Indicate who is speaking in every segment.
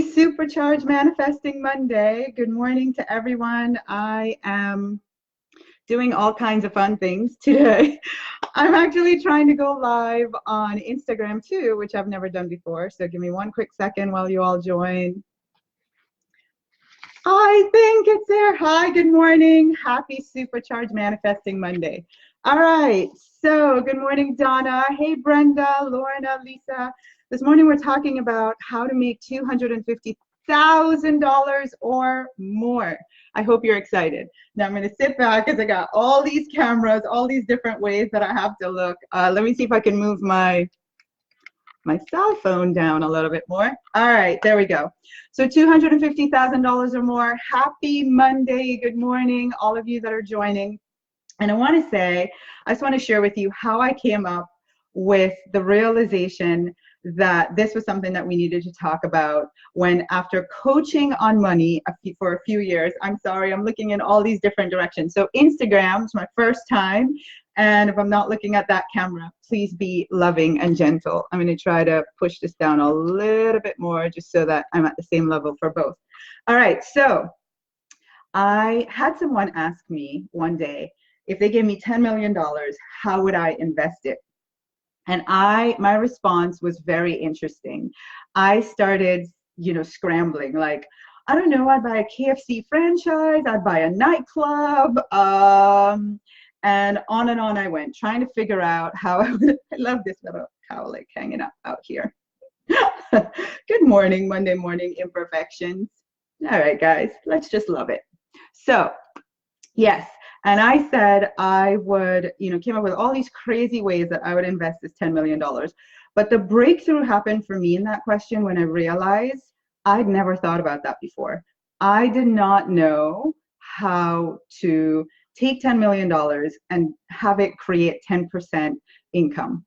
Speaker 1: Supercharged Manifesting Monday. Good morning to everyone. I am doing all kinds of fun things today. I'm actually trying to go live on Instagram too, which I've never done before. So give me one quick second while you all join. I think it's there. Hi, good morning. Happy Supercharged Manifesting Monday. All right. So good morning, Donna. Hey, Brenda, Lorna, Lisa. This morning we're talking about how to make $250,000 or more. I hope you're excited. Now I'm going to sit back because I got all these cameras, all these different ways that I have to look. Let me see if I can move my cell phone down a little bit more. All right, there we go. So $250,000 or more. Happy Monday. Good morning, all of you that are joining. And I want to say, I just want to share with you how I came up with the realization that this was something that we needed to talk about when, after coaching on money for a few years, I'm sorry, I'm looking in all these different directions. So Instagram is my first time. And if I'm not looking at that camera, please be loving and gentle. I'm going to try to push this down a little bit more just so that I'm at the same level for both. All right, so I had someone ask me one day, if they gave me $10 million, how would I invest it? And my response was very interesting. I started, scrambling, like, I don't know, I'd buy a KFC franchise, I'd buy a nightclub, and on I went, trying to figure out how I would. I love this little cow like hanging out here. Good morning, Monday morning imperfections. All right, guys, let's just love it. So, yes. And I said I would, came up with all these crazy ways that I would invest this $10 million. But the breakthrough happened for me in that question when I realized I'd never thought about that before. I did not know how to take $10 million and have it create 10% income.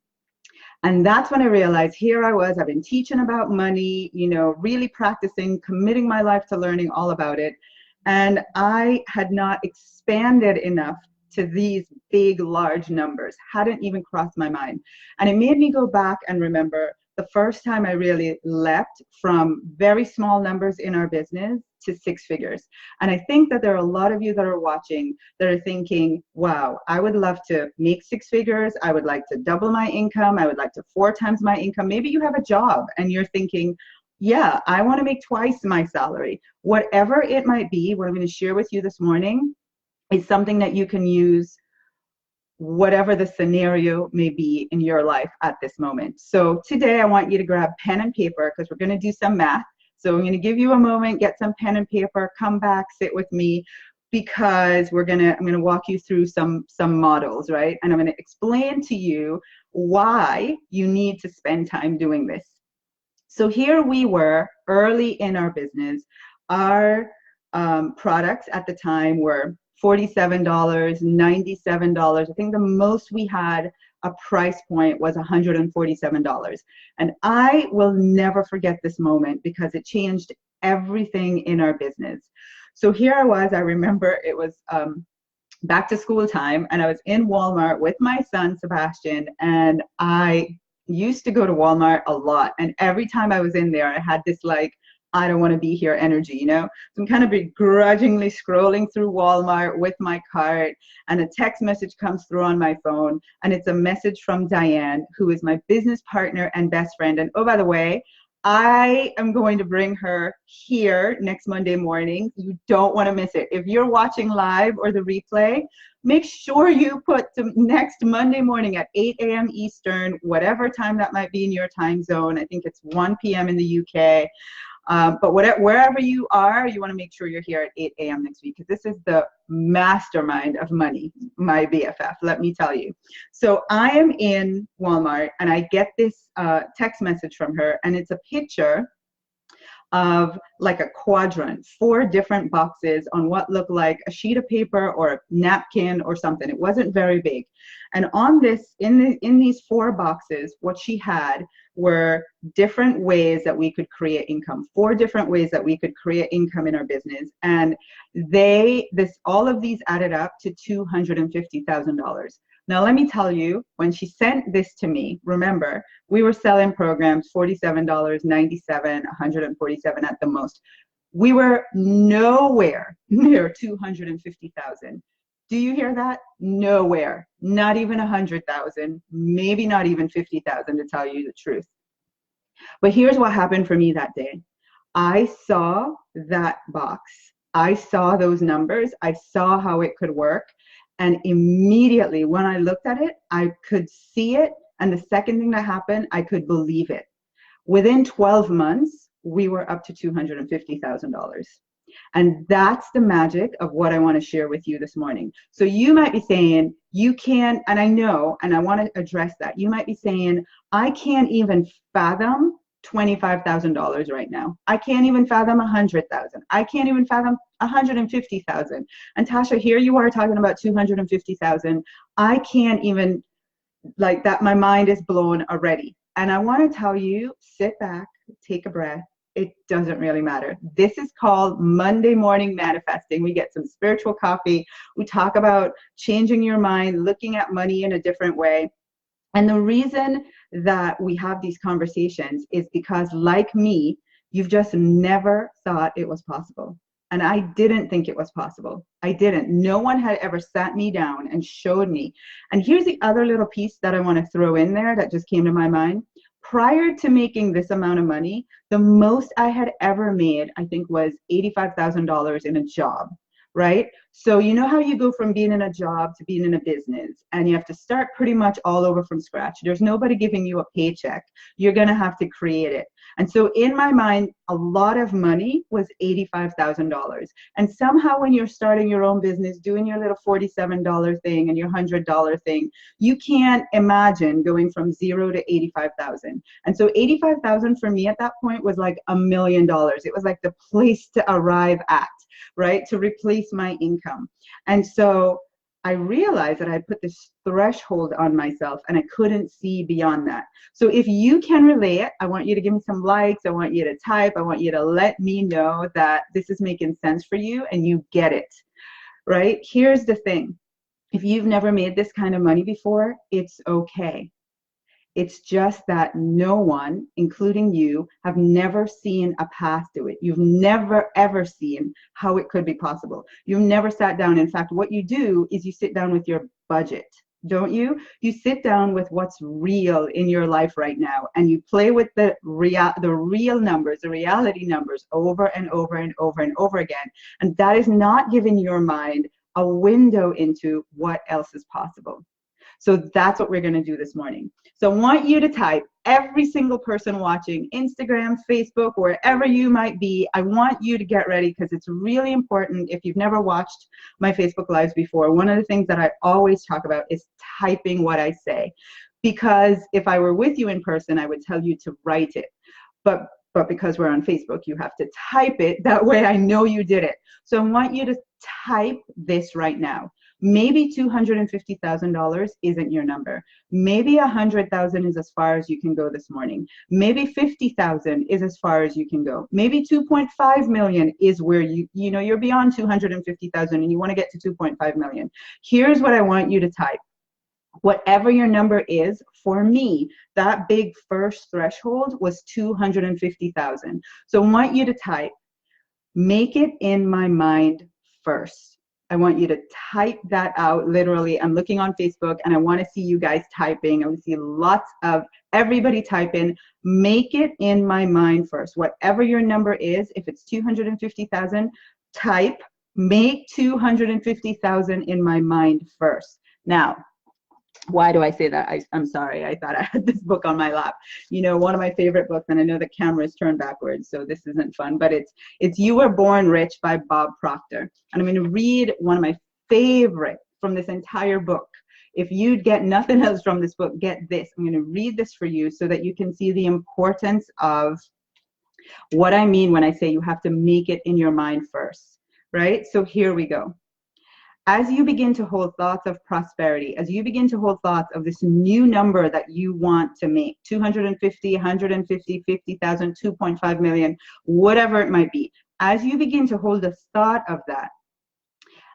Speaker 1: And that's when I realized here I was, I've been teaching about money, really practicing, committing my life to learning all about it. And I had not expanded enough to these big, large numbers, hadn't even crossed my mind. And it made me go back and remember the first time I really leapt from very small numbers in our business to six figures. And I think that there are a lot of you that are watching that are thinking, wow, I would love to make six figures. I would like to double my income. I would like to 4 times my income. Maybe you have a job and you're thinking, yeah, I want to make twice my salary. Whatever it might be, what I'm going to share with you this morning is something that you can use whatever the scenario may be in your life at this moment. So today I want you to grab pen and paper because we're going to do some math. So I'm going to give you a moment, get some pen and paper, come back, sit with me, because I'm going to walk you through some models, right? And I'm going to explain to you why you need to spend time doing this. So here we were early in our business. Our products at the time were $47, $97. I think the most we had a price point was $147. And I will never forget this moment because it changed everything in our business. So here I was, I remember it was back to school time, and I was in Walmart with my son, Sebastian, and I used to go to Walmart a lot. And every time I was in there, I had this like, I don't want to be here energy, So I'm kind of begrudgingly scrolling through Walmart with my cart, and a text message comes through on my phone, and it's a message from Diane, who is my business partner and best friend. And oh, by the way, I am going to bring her here next Monday morning. You don't want to miss it. If you're watching live or the replay, make sure you put next Monday morning at 8 a.m. Eastern, whatever time that might be in your time zone. I think it's 1 p.m. in the UK. But wherever you are, you want to make sure you're here at 8 a.m. next week, because this is the mastermind of money, my BFF, let me tell you. So I am in Walmart, and I get this text message from her, and it's a picture of like a quadrant, 4 different boxes on what looked like a sheet of paper or a napkin or something. It wasn't very big. And on this, in these 4 boxes, what she had were different ways that we could create income, 4 different ways that we could create income in our business. And all of these added up to $250,000. Now, let me tell you, when she sent this to me, remember, we were selling programs $47, $97, $147 at the most. We were nowhere near 250,000. Do you hear that? Nowhere. Not even 100,000, maybe not even 50,000, to tell you the truth. But here's what happened for me that day. I saw that box. I saw those numbers. I saw how it could work. And immediately when I looked at it, I could see it. And the second thing that happened, I could believe it. Within 12 months, we were up to $250,000. And that's the magic of what I want to share with you this morning. So you might be saying, you can't, and I know, and I want to address that. You might be saying, I can't even fathom $25,000 right now. I can't even fathom 100,000. I can't even fathom 150,000. And Tasha, here you are talking about 250,000. I can't even, like that, my mind is blown already. And I want to tell you, sit back, take a breath. It doesn't really matter. This is called Monday morning manifesting. We get some spiritual coffee. We talk about changing your mind, looking at money in a different way. And the reason that we have these conversations is because, like me, you've just never thought it was possible. And I didn't think it was possible. I didn't. No one had ever sat me down and showed me. And here's the other little piece that I want to throw in there that just came to my mind. Prior to making this amount of money, the most I had ever made, I think, was $85,000 in a job, right? So you know how you go from being in a job to being in a business, and you have to start pretty much all over from scratch. There's nobody giving you a paycheck. You're going to have to create it. And so in my mind, a lot of money was $85,000. And somehow when you're starting your own business, doing your little $47 thing and your $100 thing, you can't imagine going from 0 to 85,000. And so 85,000 for me at that point was like $1 million. It was like the place to arrive at, right? To replace my income. And so I realized that I put this threshold on myself and I couldn't see beyond that. So if you can relate, I want you to give me some likes. I want you to type. I want you to let me know that this is making sense for you and you get it, right? Here's the thing. If you've never made this kind of money before, it's okay. It's just that no one, including you, have never seen a path to it. You've never, ever seen how it could be possible. You've never sat down. In fact, what you do is you sit down with your budget, don't you? You sit down with what's real in your life right now, and you play with the real numbers, the reality numbers over and over and over and over again. And that is not giving your mind a window into what else is possible. So that's what we're going to do this morning. So I want you to type, every single person watching Instagram, Facebook, wherever you might be, I want you to get ready because it's really important. If you've never watched my Facebook Lives before, one of the things that I always talk about is typing what I say. Because if I were with you in person, I would tell you to write it. But because we're on Facebook, you have to type it. That way I know you did it. So I want you to type this right now. Maybe $250,000 isn't your number. Maybe 100,000 is as far as you can go this morning. Maybe 50,000 is as far as you can go. Maybe 2.5 million is where you're beyond 250,000 and you want to get to 2.5 million. Here's what I want you to type. Whatever your number is, for me, that big first threshold was 250,000. So I want you to type, make it in my mind first. I want you to type that out. Literally, I'm looking on Facebook and I want to see you guys typing. I want to see lots of everybody typing. Make it in my mind first. Whatever your number is, if it's 250,000, type, make 250,000 in my mind first. Now, why do I say that? I'm sorry. I thought I had this book on my lap. You know, one of my favorite books, and I know the camera is turned backwards, so this isn't fun, but it's You Were Born Rich by Bob Proctor. And I'm going to read one of my favorite from this entire book. If you'd get nothing else from this book, get this. I'm going to read this for you so that you can see the importance of what I mean when I say you have to make it in your mind first, right? So here we go. As you begin to hold thoughts of prosperity, as you begin to hold thoughts of this new number that you want to make, 250, 150, 50,000, 2.5 million, whatever it might be, as you begin to hold the thought of that,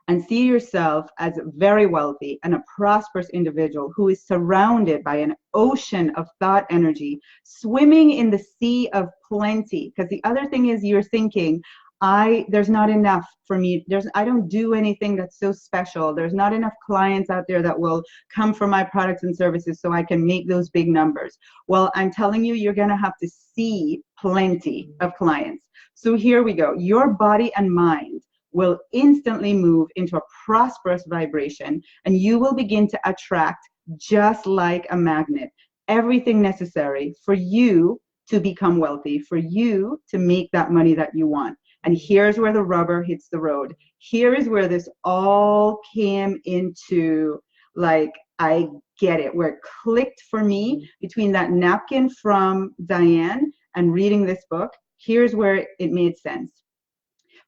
Speaker 1: and see yourself as very wealthy and a prosperous individual who is surrounded by an ocean of thought energy, swimming in the sea of plenty. Because the other thing is you're thinking, there's not enough for me. I don't do anything that's so special. There's not enough clients out there that will come for my products and services so I can make those big numbers. Well, I'm telling you, you're going to have to see plenty of clients. So here we go. Your body and mind will instantly move into a prosperous vibration, and you will begin to attract, just like a magnet, everything necessary for you to become wealthy, for you to make that money that you want. And here's where the rubber hits the road. Here is where this all came into, like, I get it, where it clicked for me between that napkin from Diane and reading this book. Here's where it made sense.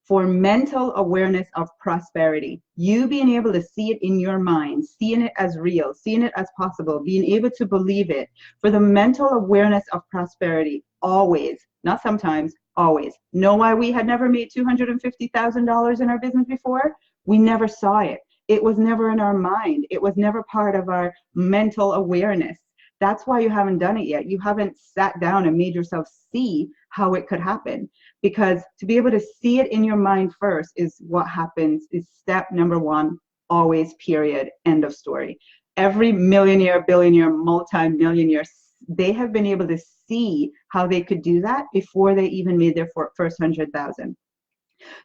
Speaker 1: For mental awareness of prosperity, you being able to see it in your mind, seeing it as real, seeing it as possible, being able to believe it. For the mental awareness of prosperity, always, not sometimes, always. Know why we had never made $250,000 in our business before? We never saw it. It was never in our mind. It was never part of our mental awareness. That's why you haven't done it yet. You haven't sat down and made yourself see how it could happen. Because to be able to see it in your mind first is what happens, is step number one, always, period, end of story. Every millionaire, billionaire, multi-millionaire, they have been able to see how they could do that before they even made their first 100,000.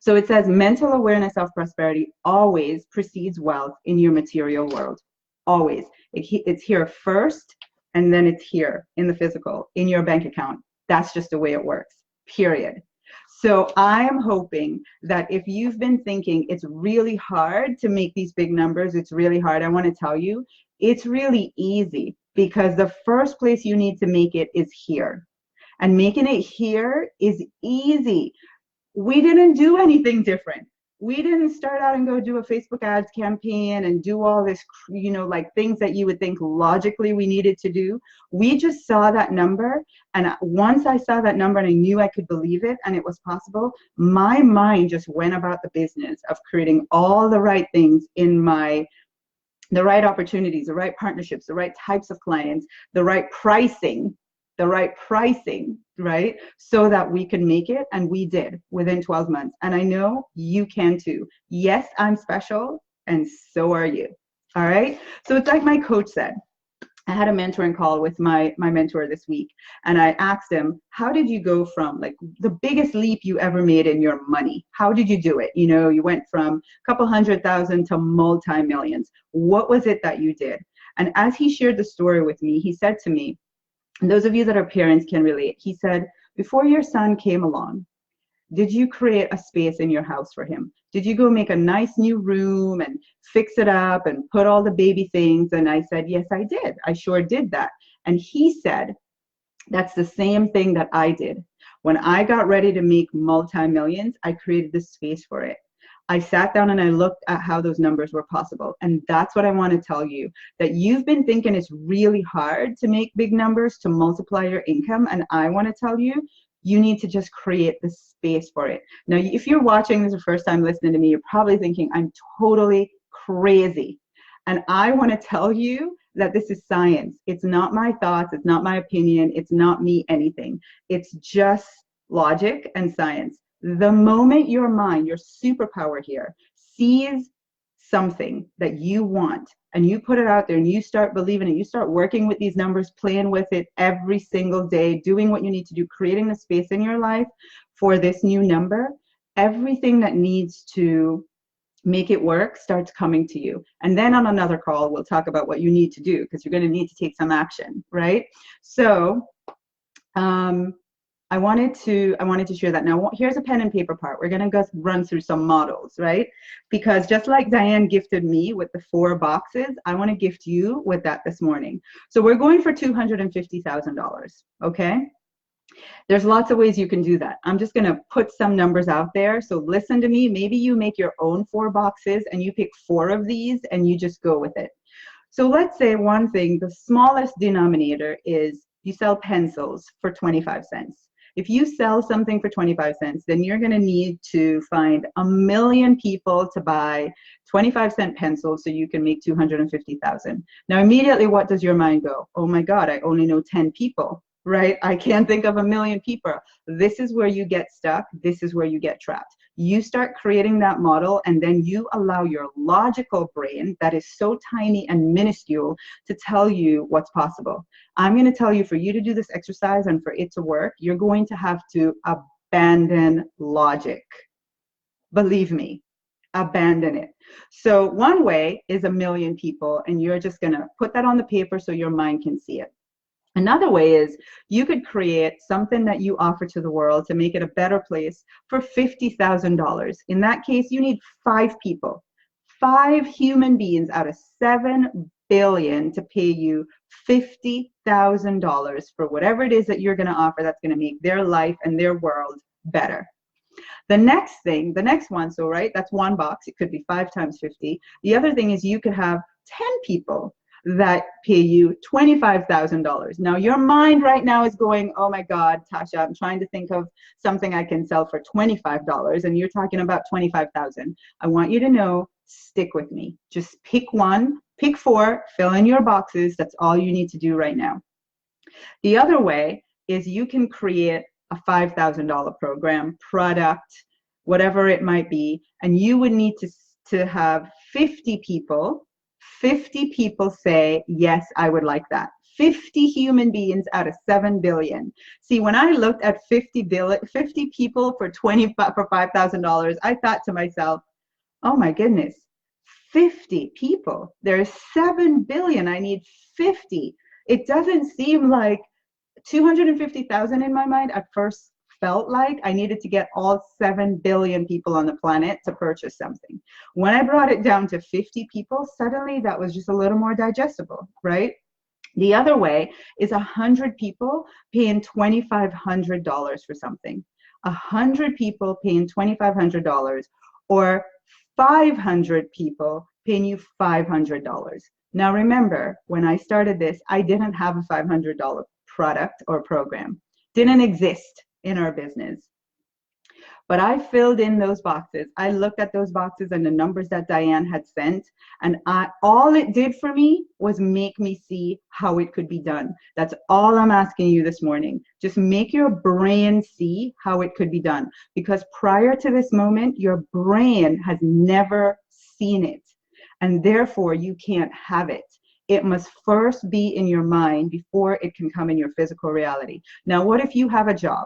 Speaker 1: So it says mental awareness of prosperity always precedes wealth in your material world. Always. It's here first, and then it's here in the physical, in your bank account. That's just the way it works, period. So I am hoping that if you've been thinking it's really hard to make these big numbers, it's really hard, I want to tell you, it's really easy, because the first place you need to make it is here. And making it here is easy. We didn't do anything different. We didn't start out and go do a Facebook ads campaign and do all this, like things that you would think logically we needed to do. We just saw that number. And once I saw that number and I knew I could believe it and it was possible, my mind just went about the business of creating all the right things in the right opportunities, the right partnerships, the right types of clients, the right pricing, right? So that we can make it, and we did within 12 months. And I know you can too. Yes, I'm special, and so are you. All right? So it's like my coach said. I had a mentoring call with my mentor this week, and I asked him, how did you go from like the biggest leap you ever made in your money? How did you do it? You went from a couple 100,000 to multi-millions. What was it that you did? And as he shared the story with me, he said to me, and those of you that are parents can relate, he said, before your son came along, did you create a space in your house for him? Did you go make a nice new room and fix it up and put all the baby things? And I said, yes, I did. I sure did that. And he said, that's the same thing that I did. When I got ready to make multi-millions, I created the space for it. I sat down and I looked at how those numbers were possible. And that's what I want to tell you, that you've been thinking it's really hard to make big numbers, to multiply your income. And I want to tell you, you need to just create the space for it. Now, if you're watching this the first time listening to me, you're probably thinking, I'm totally crazy. And I want to tell you that this is science. It's not my thoughts. It's not my opinion. It's not me anything. It's just logic and science. The moment your mind, your superpower here, sees something that you want and you put it out there and you start believing it, you start working with these numbers, playing with it every single day, doing what you need to do, creating the space in your life for this new number, everything that needs to make it work starts coming to you. And then on another call, we'll talk about what you need to do, because you're going to need to take some action, right? So, I wanted to share that. Now, here's a pen and paper part. We're going to go run through some models, right? Because just like Diane gifted me with the 4 boxes, I want to gift you with that this morning. So we're going for $250,000, okay? There's lots of ways you can do that. I'm just going to put some numbers out there. So listen to me. Maybe you make your own 4 boxes and you pick 4 of these and you just go with it. So let's say one thing, the smallest denominator is you sell pencils for 25 cents. If you sell something for 25 cents, then you're going to need to find 1,000,000 people to buy 25-cent pencils so you can make 250,000. Now, immediately, what does your mind go? Oh my God, I only know 10 people, right? I can't think of 1,000,000 people. This is where you get stuck. This is where you get trapped. You start creating that model, and then you allow your logical brain that is so tiny and minuscule to tell you what's possible. I'm going to tell you, for you to do this exercise and for it to work, you're going to have to abandon logic. Believe me, abandon it. So one way is 1,000,000 people, and you're just going to put that on the paper so your mind can see it. Another way is you could create something that you offer to the world to make it a better place for $50,000. In that case, you need 5 people, 5 human beings out of 7 billion to pay you $50,000 for whatever it is that you're going to offer that's going to make their life and their world better. The next thing, the next one, so right, that's one box. It could be 5 times 50. The other thing is you could have 10 people that pay you $25,000. Now, your mind right now is going, oh my God, Tasha, I'm trying to think of something I can sell for $25, and you're talking about $25,000. I want you to know, stick with me. Just pick one, pick 4, fill in your boxes. That's all you need to do right now. The other way is you can create a $5,000 program, product, whatever it might be, and you would need to have 50 people say, yes, I would like that. 50 human beings out of 7 billion. See, when I looked at 50 people for $5,000, I thought to myself, oh my goodness, 50 people. There's 7 billion. I need 50. It doesn't seem like 250,000 in my mind at first felt like I needed to get all 7 billion people on the planet to purchase something. When I brought it down to 50 people, suddenly that was just a little more digestible, right? The other way is 100 people paying $2,500 for something. 100 people paying $2,500, or 500 people paying you $500. Now remember, when I started this, I didn't have a $500 product or program. Didn't exist in our business. But I filled in those boxes. I looked at those boxes and the numbers that Diane had sent, and all it did for me was make me see how it could be done. That's all I'm asking you this morning. Just make your brain see how it could be done. Because prior to this moment, your brain has never seen it. And therefore, you can't have it. It must first be in your mind before it can come in your physical reality. Now, what if you have a job?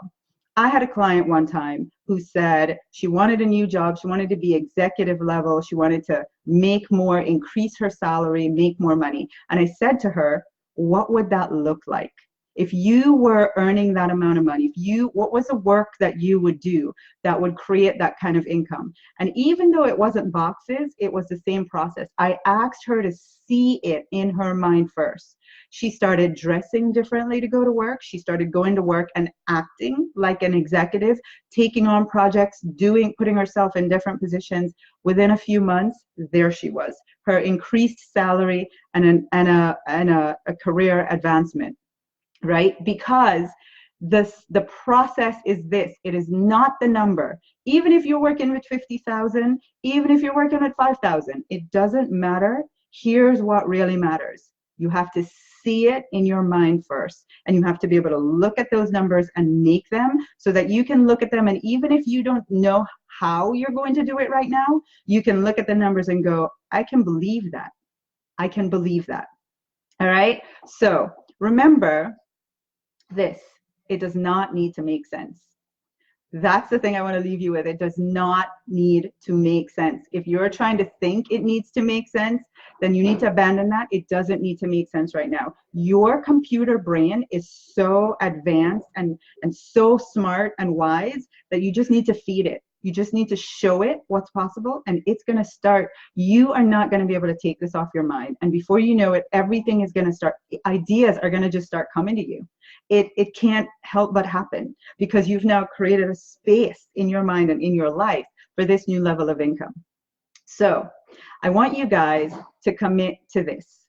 Speaker 1: I had a client one time who said she wanted a new job. She wanted to be executive level. She wanted to make more, increase her salary, make more money. And I said to her, what would that look like? If you were earning that amount of money, what was the work that you would do that would create that kind of income? And even though it wasn't boxes, it was the same process. I asked her to see it in her mind first. She started dressing differently to go to work. She started going to work and acting like an executive, taking on projects, putting herself in different positions. Within a few months, there she was. Her increased salary and a career advancement. Right? Because the process is this. It is not the number. Even if you're working with 50,000, even if you're working with 5,000, it doesn't matter. Here's what really matters. You have to see it in your mind first, and you have to be able to look at those numbers and make them so that you can look at them, and even if you don't know how you're going to do it right now, you can look at the numbers and go, I can believe that. I can believe that. All right? So remember, it does not need to make sense. That's the thing I want to leave you with. It does not need to make sense. If you're trying to think it needs to make sense, then you need to abandon that. It doesn't need to make sense right now. Your computer brain is so advanced and so smart and wise that you just need to feed it. You just need to show it what's possible, and it's going to start. You are not going to be able to take this off your mind. And before you know it, everything is going to start. Ideas are going to just start coming to you. It can't help but happen because you've now created a space in your mind and in your life for this new level of income. So I want you guys to commit to this.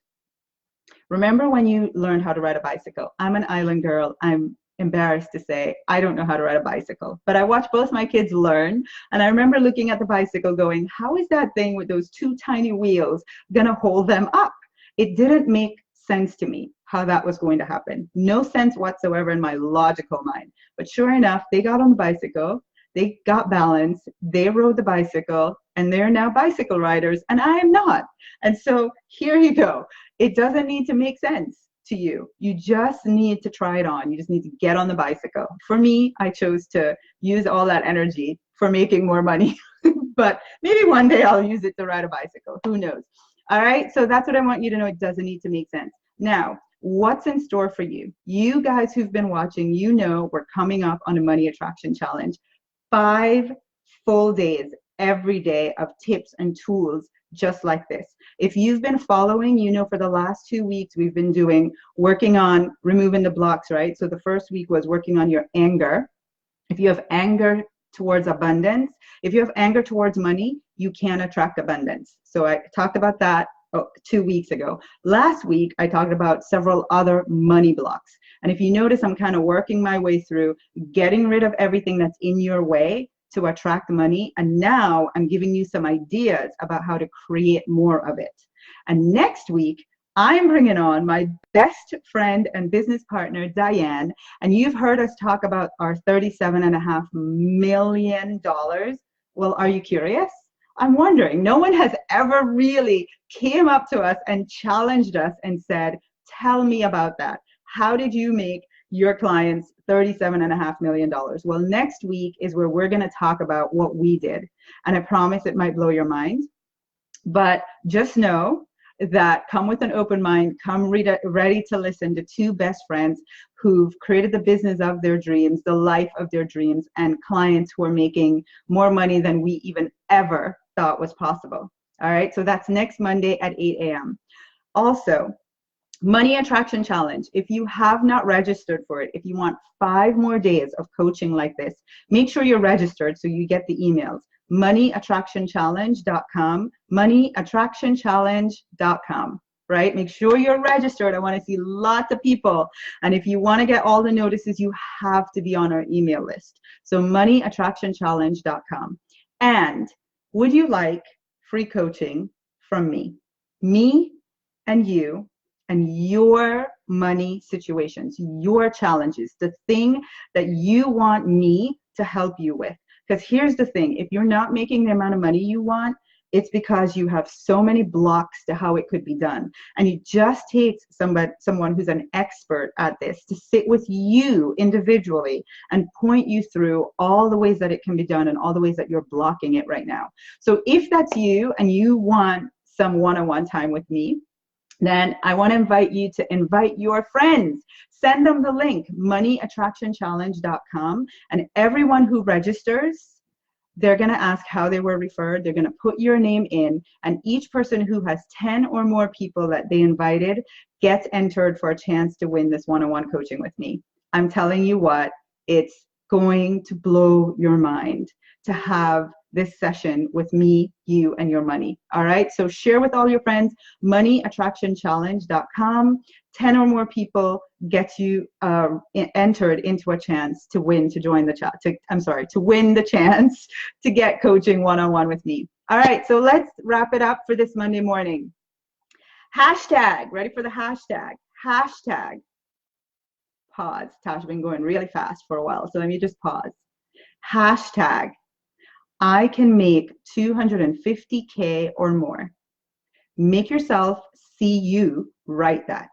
Speaker 1: Remember when you learned how to ride a bicycle? I'm an island girl. I'm embarrassed to say, I don't know how to ride a bicycle. But I watched both my kids learn. And I remember looking at the bicycle going, how is that thing with those two tiny wheels going to hold them up? It didn't make sense to me how that was going to happen. No sense whatsoever in my logical mind. But sure enough, they got on the bicycle, they got balance, they rode the bicycle, and they're now bicycle riders, and I am not. And so here you go. It doesn't need to make sense to you. You just need to try it on. You just need to get on the bicycle. For me, I chose to use all that energy for making more money, but maybe one day I'll use it to ride a bicycle. Who knows? All right, so that's what I want you to know. It doesn't need to make sense. Now, what's in store for you? You guys who've been watching, you know we're coming up on a money attraction challenge. 5 full days every day of tips and tools just like this. If you've been following, you know for the last 2 weeks we've been working on removing the blocks, right? So the first week was working on your anger. If you have anger towards abundance, if you have anger towards money, you can attract abundance. So I talked about that 2 weeks ago. Last week, I talked about several other money blocks. And if you notice, I'm kind of working my way through getting rid of everything that's in your way to attract money. And now I'm giving you some ideas about how to create more of it. And next week, I'm bringing on my best friend and business partner, Diane. And you've heard us talk about our $37.5 million. Well, are you curious? I'm wondering. No one has ever really came up to us and challenged us and said, tell me about that. How did you make your clients $37.5 million? Well, next week is where we're going to talk about what we did. And I promise it might blow your mind. But just know that come with an open mind, come ready to listen to two best friends who've created the business of their dreams, the life of their dreams, and clients who are making more money than we even ever thought was possible. All right, so that's next Monday at 8 a.m. Also, Money Attraction Challenge. If you have not registered for it, if you want 5 more days of coaching like this, make sure you're registered so you get the emails. moneyattractionchallenge.com, moneyattractionchallenge.com, right? Make sure you're registered. I want to see lots of people. And if you want to get all the notices, you have to be on our email list. So moneyattractionchallenge.com. And would you like free coaching from me? Me and you and your money situations, your challenges, the thing that you want me to help you with. Because here's the thing, if you're not making the amount of money you want, it's because you have so many blocks to how it could be done. And it just takes someone who's an expert at this to sit with you individually and point you through all the ways that it can be done and all the ways that you're blocking it right now. So if that's you and you want some one-on-one time with me, then I want to invite you to invite your friends. Send them the link, moneyattractionchallenge.com. And everyone who registers, they're going to ask how they were referred. They're going to put your name in. And each person who has 10 or more people that they invited gets entered for a chance to win this one-on-one coaching with me. I'm telling you what, it's going to blow your mind to have this session with me, you, and your money. All right, so share with all your friends, moneyattractionchallenge.com. 10 or more people get you entered into a chance to win, to join the chat, to win the chance to get coaching one-on-one with me. All right, so let's wrap it up for this Monday morning. Hashtag, ready for the hashtag? Hashtag, pause. Tasha been going really fast for a while, so let me just pause. Hashtag, I can make 250K or more. Make yourself see you write that.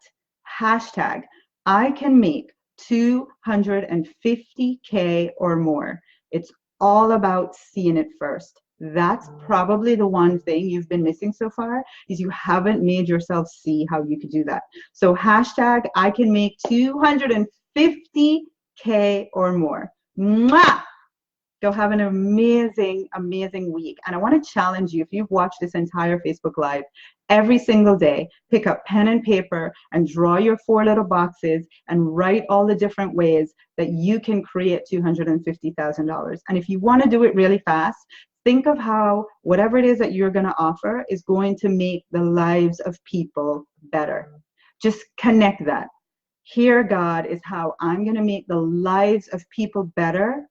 Speaker 1: Hashtag, I can make 250K or more. It's all about seeing it first. That's probably the one thing you've been missing so far, is you haven't made yourself see how you could do that. So hashtag, I can make 250K or more. Mwah! Go have an amazing, amazing week. And I want to challenge you, if you've watched this entire Facebook Live, every single day, pick up pen and paper and draw your 4 little boxes and write all the different ways that you can create $250,000. And if you want to do it really fast, think of how whatever it is that you're going to offer is going to make the lives of people better. Just connect that. Here, God, is how I'm going to make the lives of people better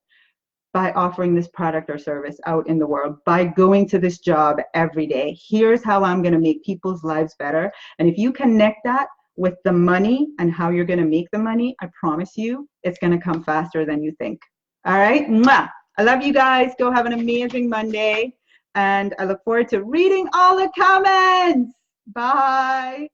Speaker 1: by offering this product or service out in the world, by going to this job every day. Here's how I'm going to make people's lives better. And if you connect that with the money and how you're going to make the money, I promise you, it's going to come faster than you think. All right? Mwah! I love you guys. Go have an amazing Monday. And I look forward to reading all the comments. Bye.